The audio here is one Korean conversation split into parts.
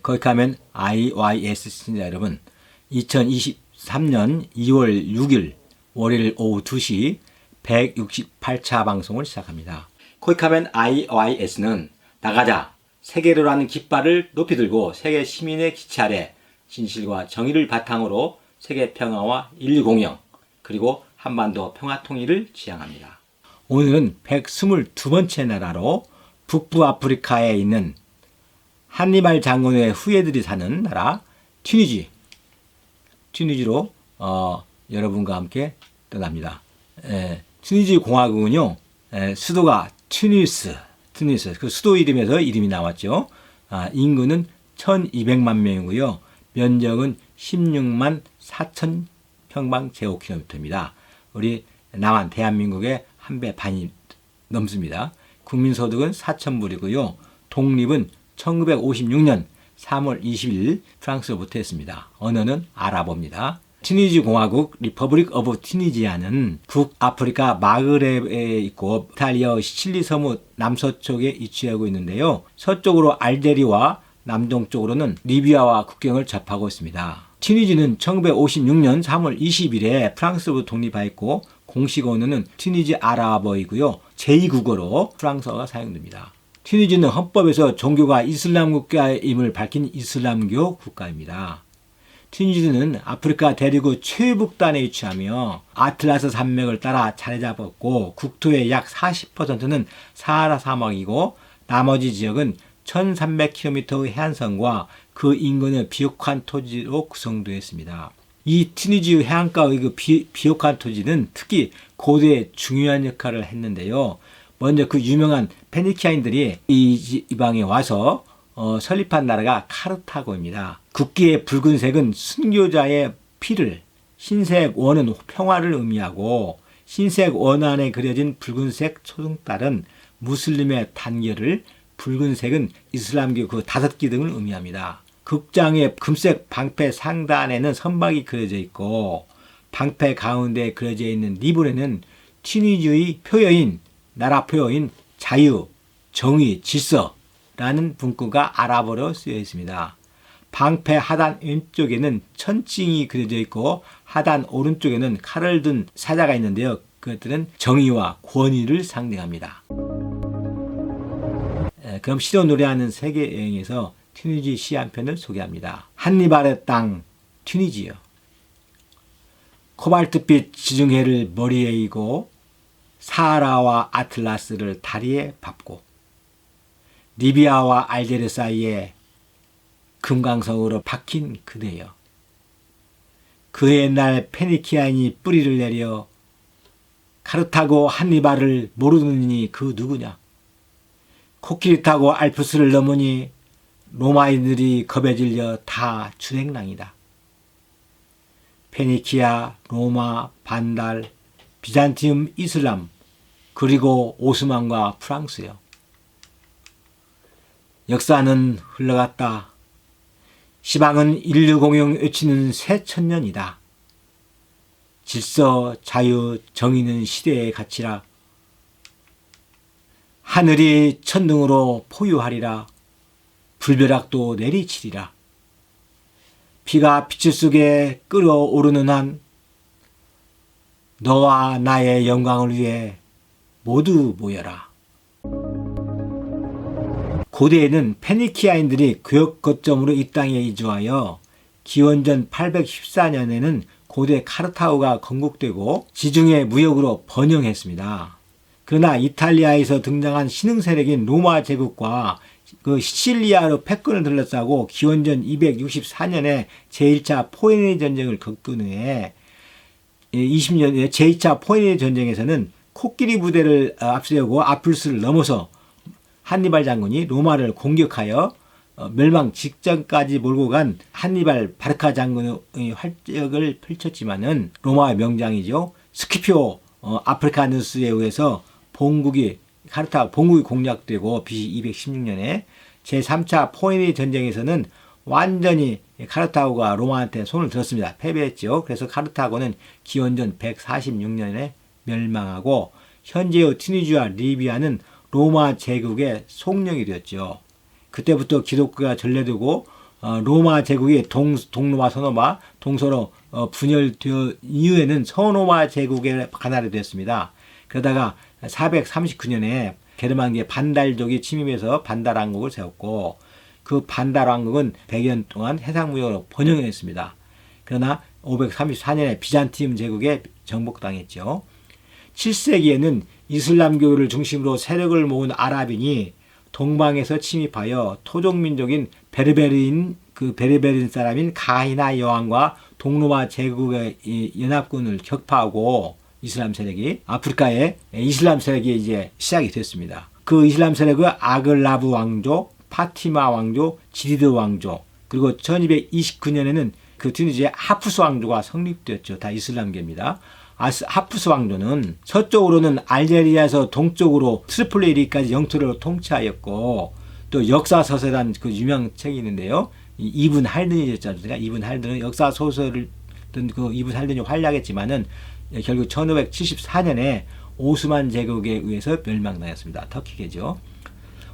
거기 가면 IYS 시청자 여러분, 2023년 2월 6일 월요일 오후 2시 168차 방송을 시작합니다. 거기 가면 IYS는 나가자, 세계로라는 깃발을 높이 들고 세계 시민의 기치 아래 진실과 정의를 바탕으로 세계 평화와 인류 공영, 그리고 한반도 평화 통일을 지향합니다. 오늘은 122번째 나라로 북부 아프리카에 있는 한니발 장군의 후예들이 사는 나라 튀니지로 여러분과 함께 떠납니다. 튀니지 공화국은요, 수도가 튜니스, 그 수도 이름에서 이름이 나왔죠. 인구는 1200만 명이고요. 면적은 16만 4천 평방제곱킬로미터입니다. 우리 남한 대한민국의 한 배 반이 넘습니다. 국민소득은 4,000불이고요. 독립은 1956년 3월 20일 프랑스로부터 했습니다. 언어는 아랍어입니다. 튀니지 공화국 리퍼블릭 오브 튀니지아는 북아프리카 마그렙에 있고 이탈리아 시칠리 섬의 남서쪽에 위치하고 있는데요. 서쪽으로 알제리와 남동쪽으로는 리비아와 국경을 접하고 있습니다. 튀니지는 1956년 3월 20일에 프랑스로부터 독립하였고 공식 언어는 튀니지 아랍어이고요. 제2국어로 프랑스어가 사용됩니다. 튀니지는 헌법에서 종교가 이슬람 국가임을 밝힌 이슬람교 국가입니다. 튀니지는 아프리카 대륙의 최북단에 위치하며 아틀라스 산맥을 따라 자리 잡았고 국토의 약 40%는 사하라 사막이고 나머지 지역은 1300km의 해안선과 그 인근의 비옥한 토지로 구성되어 있습니다. 이 튀니지 해안가의 그 비옥한 토지는 특히 고대에 중요한 역할을 했는데요. 먼저 그 유명한 페니키아인들이 이 지방에 와서 설립한 나라가 카르타고입니다. 국기의 붉은색은 순교자의 피를, 흰색 원은 평화를 의미하고 흰색 원 안에 그려진 붉은색 초승달은 무슬림의 단결을, 붉은색은 이슬람교 그 5기 등을 의미합니다. 극장의 금색 방패 상단에는 선박이 그려져 있고 방패 가운데 그려져 있는 리본에는 튀니지의 표어인, 나라 표어인 자유, 정의, 질서라는 문구가 아랍어로 쓰여 있습니다. 방패 하단 왼쪽에는 천칭이 그려져 있고 하단 오른쪽에는 칼을 든 사자가 있는데요. 그것들은 정의와 권위를 상징합니다. 그럼 시로 노래하는 세계 여행에서 튀니지 시 한 편을 소개합니다. 한니발의 땅 튀니지요. 코발트빛 지중해를 머리에 이고 사하라와 아틀라스를 다리에 밟고 리비아와 알제리 사이에 금강석으로 박힌 그대여. 그 옛날 페니키아인이 뿌리를 내려 카르타고 한니발을 모르는 이니 그 누구냐. 코끼리 타고 알프스를 넘으니 로마인들이 겁에 질려 다 주행랑이다. 페니키아, 로마, 반달, 비잔티움, 이슬람, 그리고 오스만과 프랑스요. 역사는 흘러갔다. 시방은 인류 공영 외치는 새 천년이다. 질서, 자유, 정의는 시대의 가치라. 하늘이 천둥으로 포유하리라. 불벼락도 내리치리라. 비가 빛을 속에 끓어오르는 한 너와 나의 영광을 위해 모두 모여라. 고대에는 페니키아인들이 교역 거점으로 이 땅에 이주하여 기원전 814년에는 고대 카르타고가 건국되고 지중해 무역으로 번영했습니다. 그러나 이탈리아에서 등장한 신흥 세력인 로마 제국과 그 시칠리아로 패권을 들러싸고 기원전 264년에 제1차 포에네 전쟁을 겪은 후에 20년에 제2차 포에네 전쟁에서는 코끼리 부대를 앞세우고 아플스를 넘어서 한니발 장군이 로마를 공격하여 멸망 직전까지 몰고 간 한니발 바르카 장군의 활약을 펼쳤지만은 로마의 명장이죠. 스키피오 아프리카누스에 의해서 카르타고 본국이 공략되고 BC 216년에 제3차 포에네 전쟁에서는 완전히 카르타고가 로마한테 손을 들었습니다. 패배했죠. 그래서 카르타고는 기원전 146년에 멸망하고 현재의 튀니지와 리비아는 로마 제국의 속령이 되었죠. 그때부터 기독교가 전래되고 로마 제국이 동로마 서로마 동서로 분열되어 이후에는 서로마 제국의 가나리 되었습니다. 그러다가 439년에 게르만계 반달족이 침입해서 반달 왕국을 세웠고 그 반달 왕국은 100여 년 동안 해상무역으로 번영했습니다. 그러나 534년에 비잔티움 제국에 정복당했죠. 7세기에는 이슬람교를 중심으로 세력을 모은 아랍인이 동방에서 침입하여 토종민족인 베르베르인 사람인 가히나 여왕과 동로마 제국의 연합군을 격파하고 이슬람 세력이 아프리카에 이슬람 세력이 이제 시작이 됐습니다. 그 이슬람 세력은 아글라브 왕조, 파티마 왕조, 지리드 왕조, 그리고 1229년에는 그 튀니지의 하프스 왕조가 성립되었죠. 다 이슬람계입니다. 하프스 왕조는 서쪽으로는 알제리아에서 동쪽으로 트리폴리까지 영토를 통치하였고 또 역사서설한 그 유명 책이 있는데요. 이븐 할든이 였잖아요. 이븐 할든은 역사소설을 그 이븐 할든이 활약했지만은 결국 1574년에 오스만 제국에 의해서 멸망당했습니다. 터키계죠.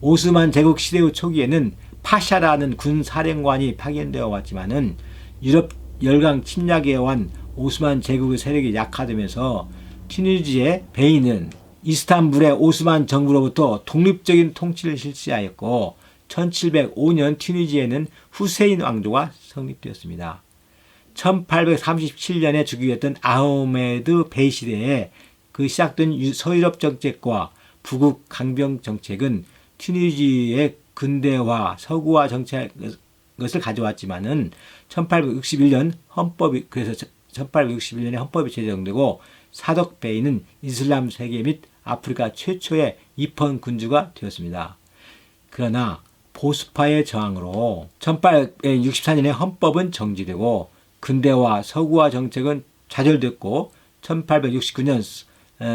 오스만 제국 시대의 초기에는 파샤라는 군 사령관이 파견되어 왔지만은 유럽 열강 침략에 의한 오스만 제국의 세력이 약화되면서 튀니지의 베이는 이스탄불의 오스만 정부로부터 독립적인 통치를 실시하였고 1705년 튀니지에는 후세인 왕조가 성립되었습니다. 1837년에 즉위했던 아흐메드 베이 시대에 그 시작된 서유럽 정책과 부국 강병 정책은 튀니지의 근대화, 서구화 정책을 가져왔지만은 1861년 헌법이 그래서 1861년에 헌법이 제정되고 사덕 베이는 이슬람 세계 및 아프리카 최초의 입헌 군주가 되었습니다. 그러나 보수파의 저항으로 1864년에 헌법은 정지되고 근대화, 서구화 정책은 좌절됐고 1869년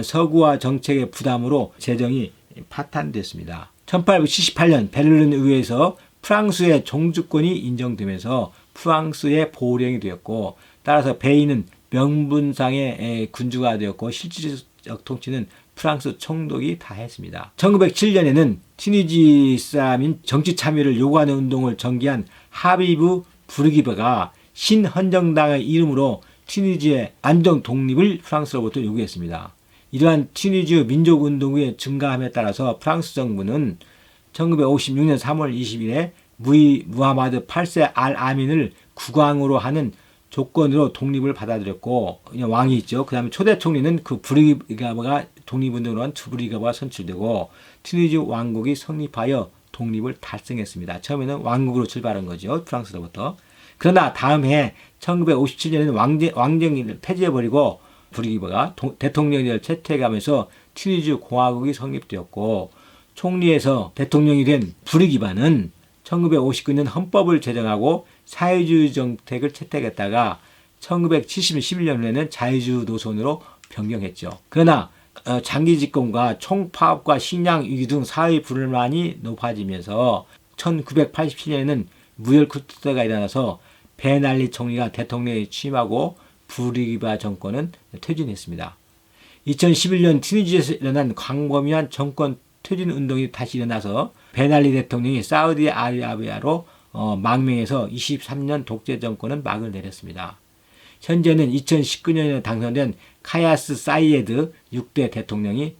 서구화 정책의 부담으로 재정이 파탄됐습니다. 1878년 베를린 의회에서 프랑스의 종주권이 인정되면서 프랑스의 보령이 되었고 따라서 베이는 명분상의 군주가 되었고 실질적 통치는 프랑스 총독이 다 했습니다. 1907년에는 튀니지 사람인 정치 참여를 요구하는 운동을 전개한 하비브 부르기베가 신헌정당의 이름으로 튀니지의 안정 독립을 프랑스로부터 요구했습니다. 이러한 튀니지 민족운동의 증가함에 따라서 프랑스 정부는 1956년 3월 20일에 무하마드 8세 알 아민을 국왕으로 하는 조건으로 독립을 받아들였고 왕이 있죠. 그 다음에 초대 총리는 그 부르기바가 독립운동으로 한 부르기바가 선출되고 튀니지 왕국이 성립하여 독립을 달성했습니다. 처음에는 왕국으로 출발한 거죠. 프랑스로부터. 그러나 다음 해 1957년에는 왕정을 폐지해버리고 부르기바가 대통령을 채택하면서 튀니지 공화국이 성립되었고 총리에서 대통령이 된 부르기바는 1959년 헌법을 제정하고 사회주의 정책을 채택했다가 1971년에는 자유주의 노선으로 변경했죠. 그러나 장기 집권과 총파업과 식량 위기 등 사회 불만이 높아지면서 1987년에는 무혈 쿠데타가 일어나서 베날리 총리가 대통령에 취임하고 부르기바 정권은 퇴진했습니다. 2011년 튀니지에서 일어난 광범위한 정권 퇴진 운동이 다시 일어나서 베날리 대통령이 사우디아라비아로 망명해서 23년 독재 정권은 막을 내렸습니다. 현재는 2019년에 당선된 카야스 사이에드 6대 대통령이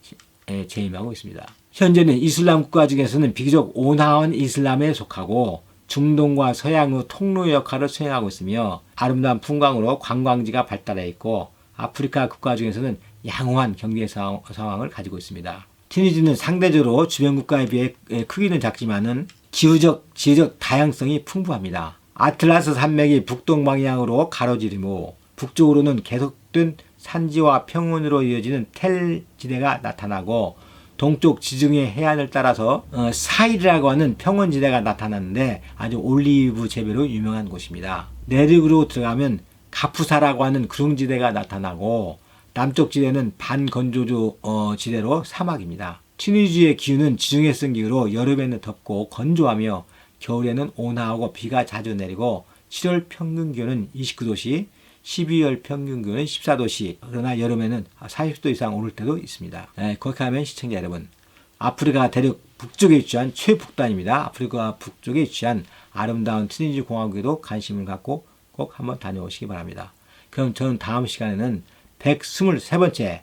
재임하고 있습니다. 현재는 이슬람 국가 중에서는 비교적 온화한 이슬람에 속하고 중동과 서양의 통로 역할을 수행하고 있으며 아름다운 풍광으로 관광지가 발달해 있고 아프리카 국가 중에서는 양호한 경제 상황을 가지고 있습니다. 튀니지는 상대적으로 주변 국가에 비해 크기는 작지만은 지리적 다양성이 풍부합니다. 아틀라스 산맥이 북동방향으로 가로지르고 북쪽으로는 계속된 산지와 평원으로 이어지는 텔 지대가 나타나고 동쪽 지중해 해안을 따라서 사일이라고 하는 평원지대가 나타나는데 아주 올리브 재배로 유명한 곳입니다. 내륙으로 들어가면 가푸사라고 하는 구릉지대가 나타나고 남쪽 지대는 반건조주 지대로 사막입니다. 튀니지의 기후는 지중해성 기후로 여름에는 덥고 건조하며 겨울에는 온화하고 비가 자주 내리고 7월 평균 기온은 29도씨, 12월 평균 기온은 14도씨, 그러나 여름에는 40도 이상 오를 때도 있습니다. 거기 가면 시청자 여러분, 아프리카 대륙 북쪽에 위치한 최북단입니다. 아프리카 북쪽에 위치한 아름다운 트리니티 공화국에도 관심을 갖고 꼭 한번 다녀오시기 바랍니다. 그럼 저는 다음 시간에는 123번째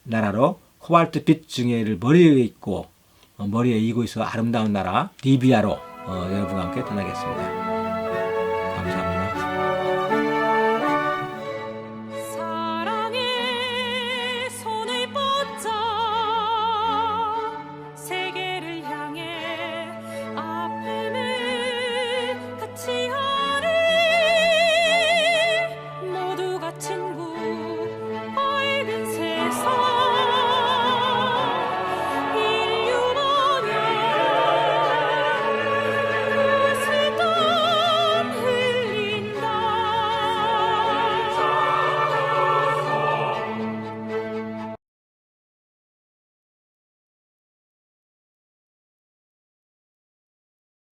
나라로 코발트빛 증해를 머리에 있고 머리에 이고 있어 아름다운 나라 리비아로 여러분과 함께 떠나겠습니다.